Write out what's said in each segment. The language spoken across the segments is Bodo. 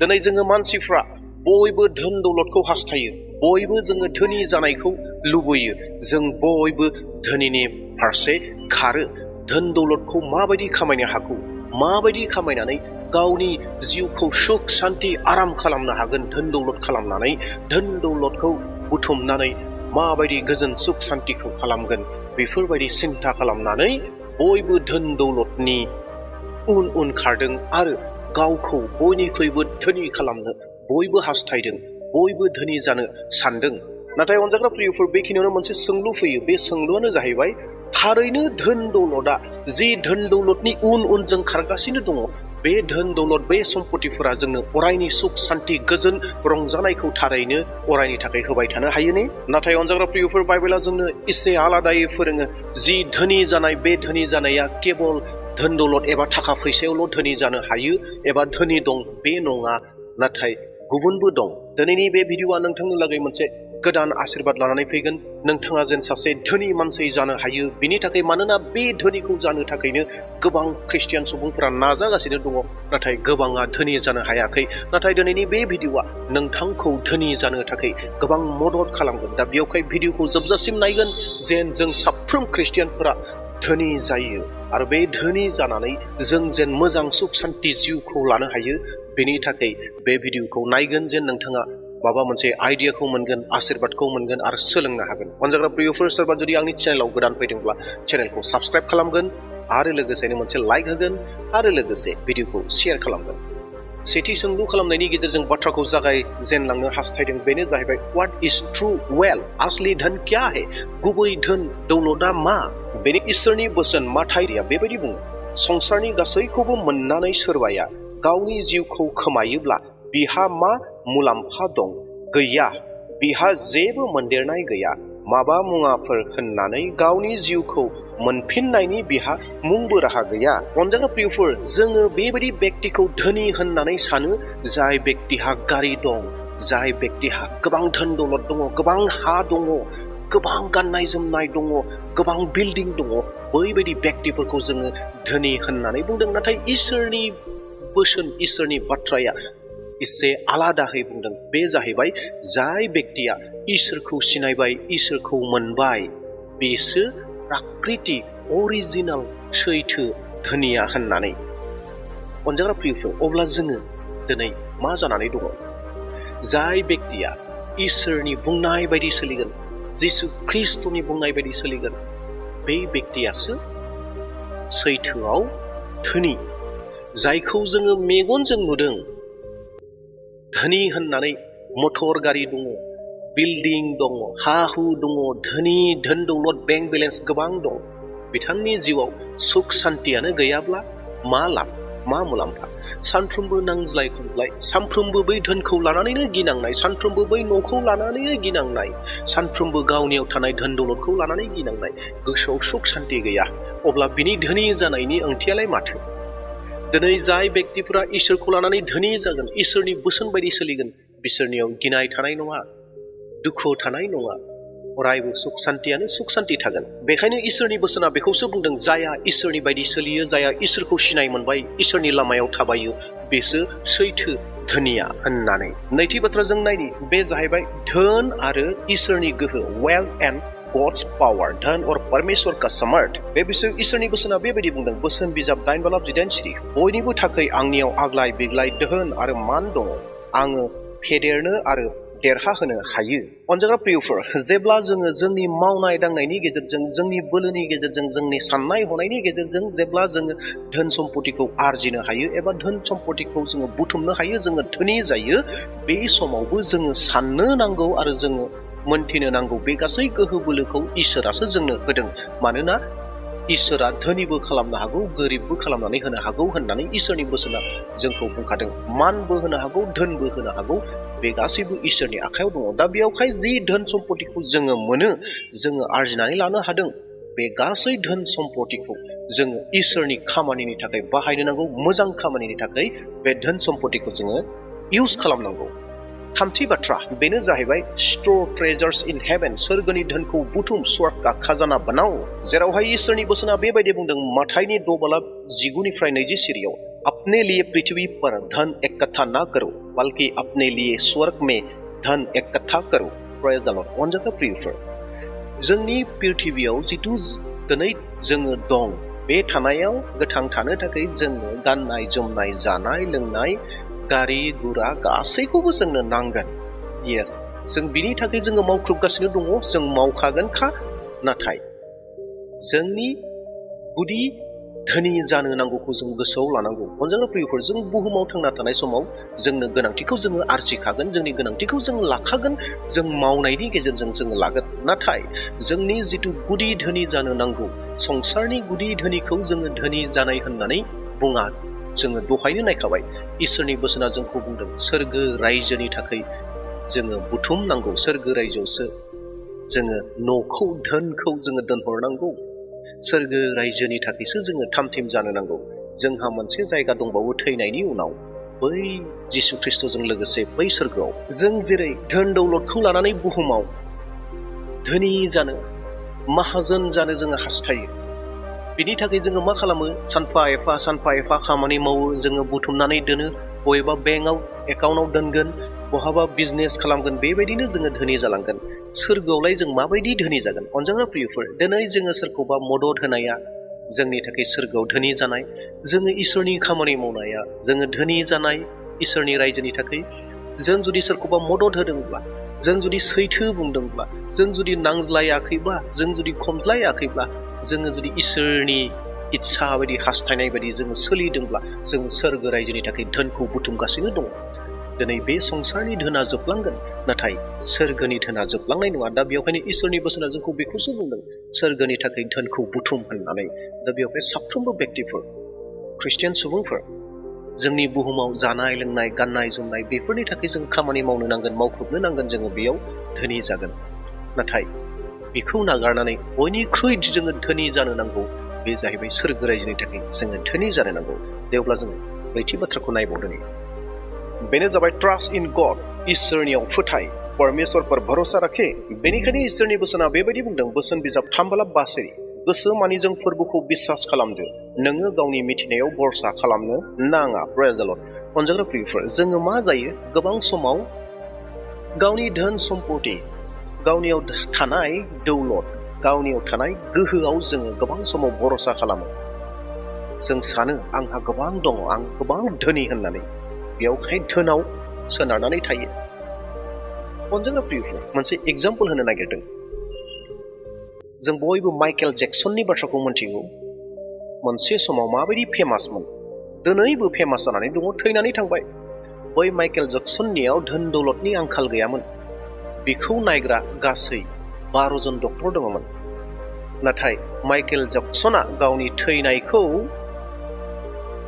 दिनै जोङो मानसिफ्रा बयबो धोन दौलतखौ हास्थायो, बयबो जोङो धोनि जानायखौ लुबैयो, जों बयबो धोनिनि फारसे खारो। धोन दौलतखौ माबायदि खामायनो हागौ, माबायदि खामायनानै गावनि जिउखौ सुख शान्ति आराम खालामनो हागोन, धोन दौलत खालामनानै, धोन दौलतखौ बुथुमनानै माबायदि गोजोन सुख शान्तिखौ खालामगोन, बेफोरबायदि सिन्था खालामनानै बयबो धोन दौलतनि उन उन खारदों आरो गावखौ बयनिख्रुइबो धोनि खालामनो बयबो हास्थायदों, बयबो धोनि जानो सानदों। नाथाय अनजाग्रा प्रियफोर, बेखिनियावनो मोनसे सोंलु फैयो। बे सोंलुआनो जाहैबाय, थारैनो धोन दौलतआ जि धोन दौलतनि उन उन जों खारगासिनो दङ, बे धोन दौलत, बे सम्पतिफोरा जोंनो अरायनि सुख शान्ति गोजोन रंजानायखौ थारैनो अरायनि थाखाय होबाय थानो हायो ने? नाथाय अनजाग्रा प्रियफोर, बाइबेला जोंनो एसे आलादायै फोरोङो। जि धोनि जानाय, बे धोनि जानाया केबल धोन दौलत एबा थाखा फैसायावल' धोनि जानो हायो एबा धोनि दं, बे नङा, नाथाय गुबुनबो दं। दिनैनि बे भिडिअआ नोंथांनि लागै मोनसे गोदान आशीर्बाद लानानै फैगोन। नोंथाङा जेन सासे धोनि मानसि जानो हायो बिनि थाखाय, मानोना बे धोनिखौ जानो थाखायनो गोबां ख्रिस्टियान सुबुंफोरा नाजागासिनो दङ, नाथाय गोबाङा धोनि जानो हायाखै। नाथाय दिनैनि बे भिडिअआ नोंथांखौ धोनि जानो थाखाय गोबां मदद खालामगोन। दा बेयावहाय भिडिअखौ जोबजासिम नायगोन, जेन जों साफ्रोम ख्रिस्टियानफोरा धोनि जायो आरो बे धोनि जानानै जों जेन मोजां सुख शान्ति जिउखौ लानो हायो। बेनि थाखाय बे भिडिअखौ नायगोन, जेन नोंथाङा माबा मोनसे आइडियाखौ मोनगोन, आशीर्बादखौ मोनगोन आरो सोलोंनो हागोन। अनजाग्रा प्रियफोर, सोरबा जुदि आंनि चेनेलाव गोदान फैदोंब्ला चेनेलखौ साबस्क्राइब खालामगोन आरो लोगोसेनो मोनसे लाइक होगोन आरो लोगोसे भिडिअखौ शेयार खालामगोन। सेथि सोंलु खालामनायनि गेजेरजों बाथ्राखौ जागायजेनलांनो हास्थायदों, बेनो जाहैबाय व्हाट इज ट्रु वेल्थ? असली धन क्या है? गुबै धोन दौलतआ मा? बेनि इसोरनि बोसोन माथाइया बेबायदि बुङो, संसारनि गासैखौबो मोननानै सोरबाया गावनि जिउखौ खोमायोब्ला बिहा मा मुलाम्फा दं? गैया, बिहा जेबो मोनदेरनाय गैया। माबा मुवाफोर होननानै गावनि जिउखौ मोनफिननायनि बिहा मुंबो राहा गैया। अनजाग्रा प्रियफोर, जोङो बेबायदि बेक्तिखौ धोनि होननानै सानो जाय बेक्तिहा गारि दं, जाय बेक्तिहा गोबां धोन दौलत दङ, गोबां हा दङ, गोबां गाननाय जोमनाय दङ, गोबां बिल्डिं दङ, बैबायदि बेक्तिफोरखौ जोङो धोनि होननानै बुंदों। नाथाय इसोरनि बोसोन, इसोरनि बाथ्राया एसे आलादायै बुंदों। बे जाहैबाय, जाय बेक्तिया इसोरखौ सिनायबाय, इसोरखौ मोनबाय, बेसो प्राकृति अरिजिनाल सैथो धोनिया होननानै। अनजाग्रा प्रियफोर, अब्ला जोङो दिनै मा जानानै दङ? जाय बेक्तिया इसोरनि बुंनाय बायदि सोलिगोन, जिसु ख्रिस्टनि बुंनाय बायदि सोलिगोन, बे बेक्तियासो सैथोआव धोनि। जायखौ जोङो मेगनजों नुदों धोनि होननानै, मटर गारि दङ, बिल्डिं दङ, हा हु दङ, धोनि धोन दौलत, बेंक बेलेन्स गोबां दं, बिथांनि जिउआव सुख शान्तियानो गैयाब्ला मा लाब, मा मुलाम्फा? सानफ्रोमबो नांज्लाय खमज्लाय, सानफ्रोमबो बै धोनखौ लानानैनो गिनांनाय, सानफ्रोमबो बै न'खौ लानानैनो गिनांनाय, सानफ्रोमबो गावनियाव थानाय धोन दौलतखौ लानानै गिनांनाय, गोसोआव सुख शान्ति गैया। अब्ला बिनि धोनि जानायनि ओंथियालाय माथो? दिनै जाय बेक्तिफोरा इसोरखौ लानानै धोनि जागोन, इसोरनि बोसोन बायदि सोलिगोन, बिसोरनियाव गिनाय थानाय नङा, दुखु थानाय नङा, अरायबो सुख शान्तियानो सुख शान्ति थागोन। बेखायनो इसोरनि बोसोना बेखौसो बुंदों, जाया इसोरनि बायदि सोलियो, जाया इसोरखौ सिनाय मोनबाय, इसोरनि लामायाव थाबायो, बेसो सैथो धोनिया होननानै। नैथि बाथ्रा जों नायनि, बे जाहैबाय धोन आरो इसोरनि गोहो, वेल्थ एन्ड गड्स पावार, धन और परमेश्वर का समर्थ। बे बिसोर इसोरनि बोसोना बेबायदि बुंदों, बोसोन बिजाब 8:8 बयनिबो थाखाय आंनियाव आग्लाय बिग्लाय धोन आरो मान दङ, आङो फेदेरनो आरो देरहाहोनो हायो। अनजाग्रा प्रियफोर, जेब्ला जोङो जोंनि मावनाय दांनायनि गेजेरजों, जोंनि बोलोनि गेजेरजों, जोंनि साननाय हनायनि गेजेरजों जेब्ला जोङो धोन सम्पतिखौ आरजिनो हायो एबा धोन सम्पतिखौ जोङो बुथुमनो हायो, जोङो धोनि जायो, बे समावबो जोङो साननो नांगौ आरो जोङो मोनथिनो नांगौ, बे गासै गोहो बोलोखौ इसोरासो जोंनो होदों। मानोना इसोरा धोनिबो खालामनो हागौ, गोरिबबो खालामनानै होनो हागौ होननानै इसोरनि बोसोना जोंखौ बुंखादों। मानबो होनो हागौ, धोनबो होनो हागौ, बे गासैबो इसोरनि आखायाव दङ। दा बेयावहाय जि धोन सम्पतिखौ जोङो मोनो, जोङो आरजिनानै लानो हादों, बे गासै धोन सम्पतिखौ जोङो इसोरनि खामानिनि थाखाय बाहायनो नांगौ, मोजां खामानिनि थाखाय बे धोन सम्पतिखौ जोङो इउज खालामनांगौ। थामथि बाथ्रा बेनो जाहैबाय स्टोर ट्रेजार्स इन हेभेन, सोरगोनि धोनखौ बुथुम, स्वर्ग का खजाना बनाओ। जेरावहाय इसोरनि बोसोना बेबायदि बुंदों, माथाइनि 6:19-20 अपने लिए पृथ्वी पर धन इकट्ठा ना करो, बल्कि अपने लिए स्वर्ग में धन इकट्ठा करो। प्रेज द लर्ड। अनजाथाव प्रियफोर, जोंनि पृथिबियाव जिथु दिनै जोङो दं, बे थानायाव गोथां थानो थाखाय जोंनो गाननाय जोमनाय, जानाय लोंनाय, गारि गुरा गासैखौबो जोंनो नांगोन। येस, जों बिनि थाखाय जोङो मावख्रुबगासिनो दङ, जों मावखागोनखा। नाथाय जोंनि गुदि धोनि जानो नांगौखौ जों गोसोआव लानांगौ। अनजाथाव प्रियफोर, जों बुहुमाव थांना थानाय समाव जोंनो गोनांथिखौ जोङो आरजिखागोन, जोंनि गोनांथिखौ जों लाखागोन, जों मावनायनि गेजेरजों जोङो लागोन। नाथाय जोंनि जिथु गुदि धोनि जानो नांगौ, संसारनि गुदि धोनिखौ जोङो धोनि जानाय होननानै बुङा। जोङो दहायनो नायखाबाय, इसोरनि बोसोना जोंखौ बुंदों सोरगो रायजोनि थाखाय जोङो बुथुमनांगौ, सोरगो रायजोआवसो जोङो न'खौ, धोनखौ जोङो दोनहरनांगौ। सोरगो रायजोनि थाखायसो जोङो थामथिम जानो नांगौ। जोंहा मोनसे जायगा दंबावो थैनायनि उनाव, बै जिसु ख्रिस्ट'जों लोगोसे बै सोरगोआव। जों जेरै धोन दौलतखौ लानानै बुहुमाव धोनि जानो, माहाजोन जानो जोङो हास्थायो। बिनि थाखाय जोङो मा खालामो? सानफा एफा खामानि मावो, जोङो बुथुमनानै दोनो, बबेबा बेंकआव एकाउन्टआव दोनगोन, बहाबा बिजनेस खालामगोन, बेबायदिनो जोङो धोनि जालांगोन। सोरगोआवलाय जों माबायदि धोनि जागोन? अनजाथाव प्रियफोर, दिनै जोङो सोरखौबा मदद होनाया जोंनि थाखाय सोरगोआव धोनि जानाय। जोङो इसोरनि खामानि मावनाया जोङो धोनि जानाय इसोरनि रायजोनि थाखाय। जों जुदि सोरखौबा मदद होदोंब्ला, जों जुदि सैथो बुंदोंब्ला, जों जुदि नांज्लायाखैबा, जों जुदि खमज्लायाखैब्ला, जोङो जुदि इसोरनि इच्छा बायदि, हास्थायनाय बायदि जोङो सोलिदोंब्ला, जों सोरगो रायजोनि थाखाय धोनखौ बुथुमगासिनो दङ। दिनै बे संसारनि धोना जोबलांगोन, नाथाय सोरगोनि धोना जोबलांनाय नङा। दा बेवहायनो इसोरनि बोसोना जोंखौ बेखौसो बुंदों, सोरगोनि थाखाय धोनखौ बुथुम होननानै। दा बेवहाय साफ्रोमबो व्यक्तिफोर, ख्रिस्टियान सुबुंफोर, जोंनि बुहुमाव जानाय लोंनाय, गाननाय जोमनाय, बेफोरनि थाखाय जों खामानि मावनो नांगोन, मावख्रुबनो नांगोन, जोङो बेयाव धोनि जागोन। नाथाय बेखौ नागारनानै बयनिख्रुइ जोङो धोनि जानो नांगौ, बे जाहैबाय सोरगो रायजोनि थाखाय जोङो धोनि जानो नांगौ। दे अब्ला जोङो ब्रैथि बाथ्राखौ नायबावदोनि। बेनो जाबाय ट्रास्ट इन गड। इसोरनियाव फोथाय, परमेश्वर पर भरोसा रखे। बेनिखायनो इसोरनि बोसोना बेबायदि बुंदों, बोसोन बिजाब 3:8, गोसो मानिजों फोरबोखौ बिसास खालामदो, नोङो गावनि मिथिनायाव भरसा खालामनो नाङा। प्रेज द लर्ड। अनजाग्रा प्रियफोर, जोङो मा जायो? गोबां समाव गावनि धोन सम्पति, गावनियाव थानाय दौलत, गावनियाव थानाय गोहोआव जोङो गोबां समाव भरसा खालामो। जों सानो आंहा गोबां दङ, आं गोबां धोनि होननानै। बेयावहाय धोनाव सोनारनानै थायो। अनजाग्रा प्रियफोर, मोनसे एग्जाम्पल होनो नागिरदों। जों बयबो माइकेल जेक्सननि बाथ्राखौ मिथिगौ। मोनसे समाव माबायदि फेमासमोन, दिनैबो फेमास जानानै दङ, थैनानै थांबाय। बै माइकेल जेक्सननियाव धोन दौलतनि आंखाल गैयामोन। बिखौ नायग्रा गासै 12 जन डक्टर दङमोन। नाथाय माइकेल जेक्सना गावनि थैनायखौ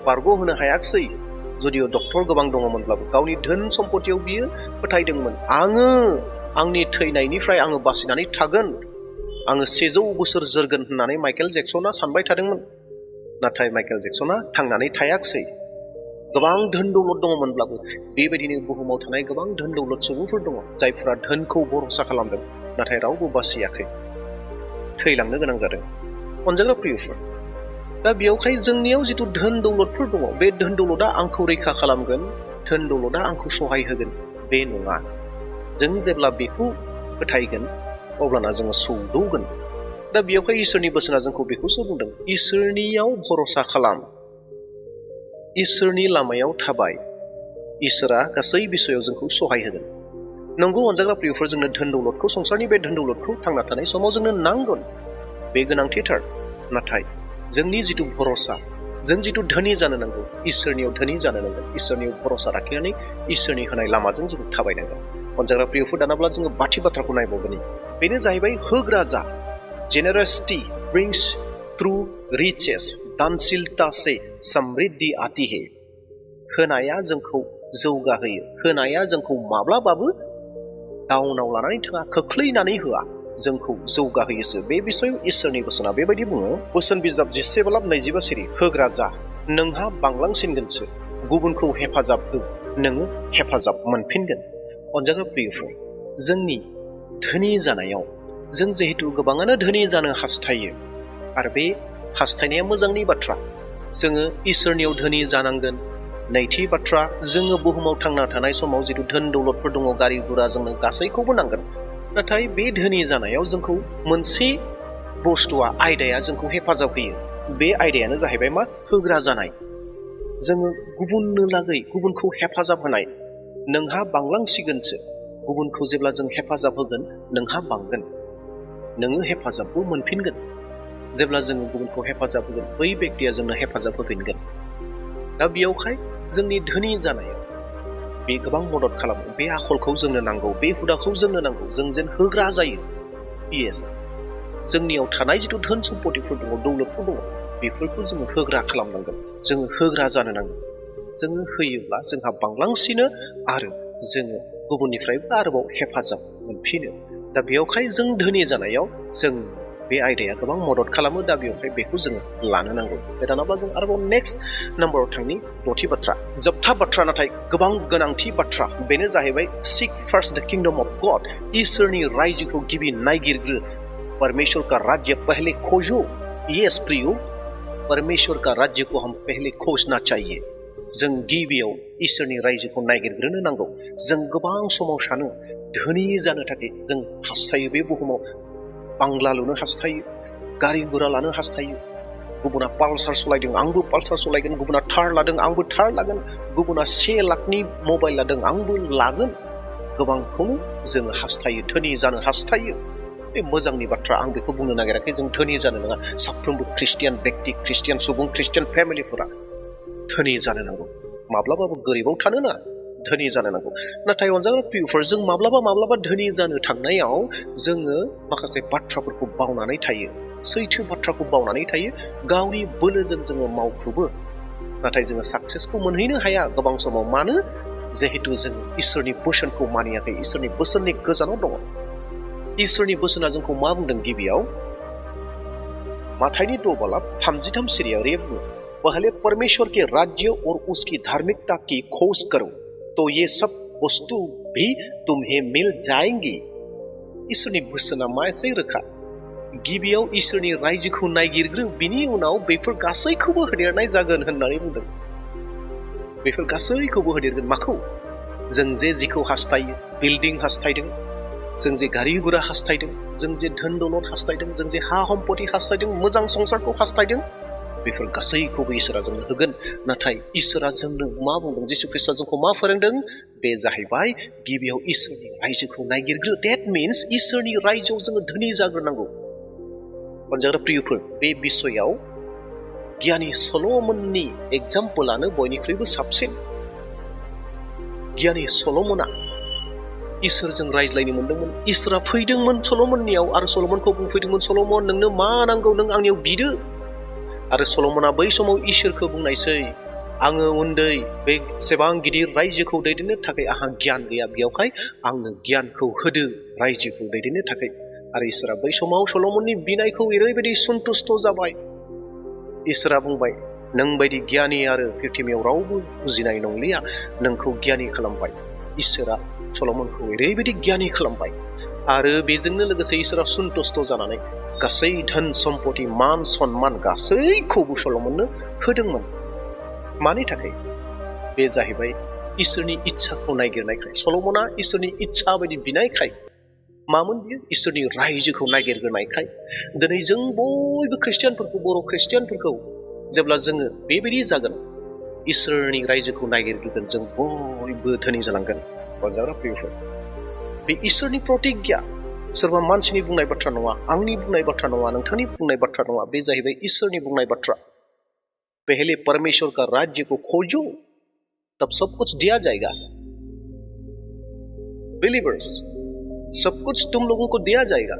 बारग'होनो हायाखिसै। जुदिअ डक्टर गोबां दङमोनब्लाबो गावनि धोन सम्पतियाव बियो फोथायदोंमोन, आङो आंनि थैनायनिफ्राय आङो बासिनानै थागोन, आङो 100 बोसोर जोरगोन होननानै माइकेल जेक्सना सानबाय थादोंमोन। नाथाय माइकेल जेक्सना थांनानै थायाखिसै। गोबां धोन दौलत दङमोनब्लाबो बेबायदिनो बुहुमाव थानाय गोबां धोन दौलत सुबुंफोर दङ, जायफोरा धोनखौ भरसा खालामदों, नाथाय रावबो बासियाखै, थैलांनो गोनां जादों। अनजाग्रा प्रियफोर, दा बेयावहाय जोंनियाव जिथु धोन दौलतफोर दङ, बे धोन दौलतआ आंखौ रैखा खालामगोन, धोन दौलतआ आंखौ सहाय होगोन, बे नङा। जों जेब्ला बेखौ फोथायगोन, अब्लाना जोङो सौदौगोन। दा बेयावहाय इसोरनि बोसोना जोंखौ बेखौसो बुंदों, इसोरनियाव भरसा खालाम, इसोरनि लामायाव थाबाय, इसोरा गासै बिसयाव जोंखौ सहाय होगोन। नंगौ अनजाग्रा प्रियफोर, जोंनो धोन दौलतखौ, संसारनि बे धोन दौलतखौ थांना थानाय समाव जोंनो नांगोन, बे गोनांथिथार। नाथाय जोंनि जिथु भरसा, जों जिथु धोनि जानो नांगौ, इसोरनियाव धोनि जानो नांगोन, इसोरनियाव भरसा लाखिनानै इसोरनि होनाय लामाजों जों थाबायनांगोन। अनजाग्रा प्रियफोर, दानाब्ला जोङो बाथि बाथ्राखौ नायबावगोन। बेनो जाहैबाय होग्रा जा। जेनेरसिटी ब्रिंस थ्रू रिचेस, दानशीलता से समृद्धि आती है। होनाया जोंखौ जौगाहोयो, होनाया जोंखौ माब्लाबाबो डाउनाव लानानै थाङा, खोख्लैनानै होआ, जोंखौ जौगाहोयोसो। बे बिसयाव इसोरनि बोसोना बेबायदि बुङो, बोसोन बिजाब 10:25, होग्रा जा, नोंहा बांलांसिनगोनसो, गुबुनखौ हेफाजाब हो, नोङो हेफाजाब मोनफिनगोन। अनजाग्रा प्रियफोर, जोंनि धोनि जानायाव जों जिहेतु गोबाङानो धोनि जानो हास्थायो, आरो बे हास्थायनाया मोजांनि बाथ्रा। जोङो इसोरनियाव धोनि जानांगोन, नैथि बाथ्रा जोङो बुहुमाव थांना थानाय समाव जिथु धोन दौलतफोर दङ गारि गुरा जोंनो गासैखौबो नांगोन नाथाय बे धोनि जानायाव जोंखौ मोनसे बुस्थुआ आयदाया जोंखौ हेफाजाब होयो बे आयदायानो जाहैबाय मा होग्रा जानाय जोङो गुबुननो लागै गुबुनखौ हेफाजाब होनाय नोंहा बांलांसिगोनसो गुबुनखौ जेब्ला जों हेफाजाब होगोन नोंहा बांगोन नोङो हेफाजाबबो मोनफिनगोन जेब्ला जोङो गुबुनखौ हेफाजाब होगोन बै बेक्तिया जोंनो हेफाजाब होफिनगोन दा बेयावहाय जोंनि धोनि जानायाव बे गोबां मदद खालामो बे आखलखौ जोंनो नांगौ बे हुदाखौ जोंनो नांगौ जों जेन होग्रा जायो येस जोंनियाव थानाय जिथु धोन सम्पतिफोर दङ दौलतफोर दङ बेफोरखौ जोङो होग्रा खालामनांगोन जोङो होग्रा जानो नांगोन जोङो होयोब्ला जोंहा बांलांसिनो आरो जोङो गुबुननिफ्रायबो आरोबाव हेफाजाब मोनफिनो दा बेयावहाय जों धोनि जानायाव जों बे आयदाया गोबां मदद खालामो दा बेयावहाय बेखौ जोङो लानो नांगौ दानाबा जों आरोबाव नेक्स्ट नाम्बाराव थांनि द'थि बाथ्रा जोबथा बाथ्रा नाथाय गोबां गोनांथि बाथ्रा बेनो जाहैबाय सिक फार्स्ट द किंडम अफ गड इसोरनि रायजोखौ गिबि नायगिरग्रो परमेश्वर का राज्य पहले खोजो यस प्रियो परमेश्वर का राज्य को हम पहले खोजना चाहिए जों गिबियाव इसोरनि रायजोखौ नायगिरग्रोनो नांगौ जों गोबां समाव सानो धोनि जानो थाखाय जों हास्थायो बे बुहुमाव बांला लुनो हास्थायो गारि गुरा लानो हास्थायो गुबुना पालसार सालायदों आंबो पालसार सालायगोन गुबुना थार लादों आंबो थार लागोन गुबुना 1 लाखनि मबाइल लादों आंबो लागोन गोबांखौनो जों हास्थायो धोनि जानो हास्थायो बे मोजांनि बाथ्रा आं बेखौ बुंनो नागिराखै जों धोनि जानो नाङा साफ्रोमबो ख्रिस्टियान बेक्ति ख्रिस्टियान सुबुं ख्रिस्टियान फेमिलिफोरा धोनि जानो नांगौ माब्लाबाबो गोरिबाव थानो नाङा धोनि जानो नांगौ नाथाय अनजाग्रा प्रियफोर जों माब्लाबा धोनि जानो थांनायाव जोङो माखासे बाथ्राफोरखौ बावनानै थायो सैथो बाथ्राखौ बावनानै थायो गावनि बोलोजों जोङो मावख्रुबो नाथाय जोङो साक्सेसखौ मोनहैनो हाया गोबां समाव मानो जिहेतु जों इसोरनि बोसोनखौ मानियाखै इसोरनि बोसोननि गोजानाव दङ इसोरनि बोसोना जोंखौ मा बुंदों गिबियाव माथाइनि 6:33 सिरियाव ओरै बुङो पहले परमेश्वर के राज्य और उसकी धार्मिकता की खोज करो तो ये सब वस्तु भी तुम्हें मिल जाएंगी इसोरनि बोसोना मा एसे रोखा गिबियाव इसोरनि रायजोखौ नायगिरग्रो बिनि उनाव बेफोर गासैखौबो होदेरनाय जागोन होननानै बुंदों बेफोर गासैखौबो होदेरगोन माखौ जों जे जिखौ हास्थायो बिल्डिं हास्थायदों जों जे गारि गुरा हास्थायदों जों जे धोन दौलत हास्थायदों जों जे हा सम्पति हास्थायदों मोजां संसारखौ हास्थायदों बेफोर गासैखौबो इसोरा जोंनो होगोन नाथाय इसोरा जोंनो मा बुंदों जिसु ख्रिस्टआ जोंखौ मा फोरोंदों बे जाहैबाय गिबियाव इसोरनि रायजोखौ नायगिरग्रो देट मिन्स इसोरनि रायजोआव जोङो धोनि जाग्रोनांगौ अनजाग्रा प्रियफोर बे बिसयाव गियानि सल'मननि एग्जाम्पलानो बयनिख्रुइबो साबसिन गियानि सल'मना इसोरजों रायज्लायनो मोनदोंमोन इसोरा फैदोंमोन सल'मननियाव आरो सल'मनखौ बुंफैदोंमोन सल'मन नोंनो मा नांगौ नों आंनियाव बिदो आरो सल'मना बै समाव इसोरखौ बुंनायसै आङो उन्दै बे एसेबां गिदिर रायजोखौ दैदेननो थाखाय आंहा गियान गैया बेयावहाय आंनो गियानखौ होदो रायजोखौ दैदेननो थाखाय आरो इसोरा बै समाव सल'मननि बिनायखौ ओरैबायदि सन्तुष्ट जाबाय इसोरा बुंबाय नों बायदि गियानि आरो पृथिबियाव रावबो बुजिनाय नंलिया नोंखौ गियानि खालामबाय इसोरा सल'मनखौ ओरैबायदि गियानि खालामबाय आरो बेजोंनो लोगोसे इसोरा सन्तुष्ट जानानै गासै धोन सम्पति मान सन्मान गासैखौबो सल'मननो होदोंमोन मानि थाखाय बे जाहैबाय इसोरनि इच्छाखौ नायगिरनायखाय सल'मना इसोरनि इच्छा बायदि बिनायखाय मामोन बियो इसोरनि रायजोखौ नायगिरग्रोनायखाय दिनै जों बयबो ख्रिस्टियानफोरखौ बर' ख्रिस्टियानफोरखौ जेब्ला जोङो बेबायदि जागोन इसोरनि रायजोखौ नायगिरगोन जों बयबो धोनि जालांगोन अनजाग्रा प्रियफोर बे इसोरनि प्रतिज्ञा सोरबा मानसिनि बुंनाय बाथ्रा नङा आंनि बुंनाय बाथ्रा नङा नोंथांनि बुंनाय बाथ्रा नङा बे जाहैबाय इसोरनि बुंनाय बाथ्रा पहले परमेश्वर का राज्य को खोजो तब सब कुछ दिया जाएगा बिलीवर्स सब कुछ तुम लोगों को दिया जाएगा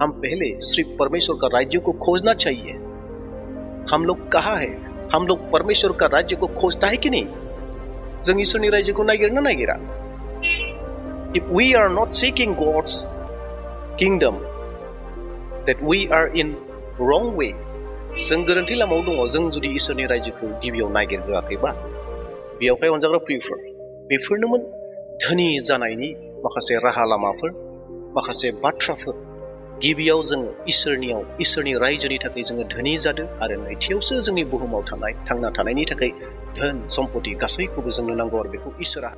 हम पहले सिर्फ परमेश्वर का राज्य को खोजना चाहिए हम लोग कहाँ है हम लोग परमेश्वर का राज्य को खोजता है कि नहीं जों इसोरनि रायजोखौ नागिरना नागिरा if we are not seeking God's kingdom that we are in wrong way जों गोरोन्थि लामायाव दङ जों जुदि इसोरनि रायजोखौ गिबियाव नागिरग्रोआखैबा बेयावहाय अनजाग्रा प्रियफोर बेफोरनोमोन धोनि जानायनि माखासे राहा लामाफोर माखासे बाथ्राफोर गिबियाव जोङो इसोरनि रायजोनि थाखाय जोङो धोनि जादों आरो नैथियावसो जोंनि बुहुमाव थानाय थांना थानायनि थाखाय धोन सम्पति गासैखौबो जोंनो नांगौ आरो बेखौ इसोरा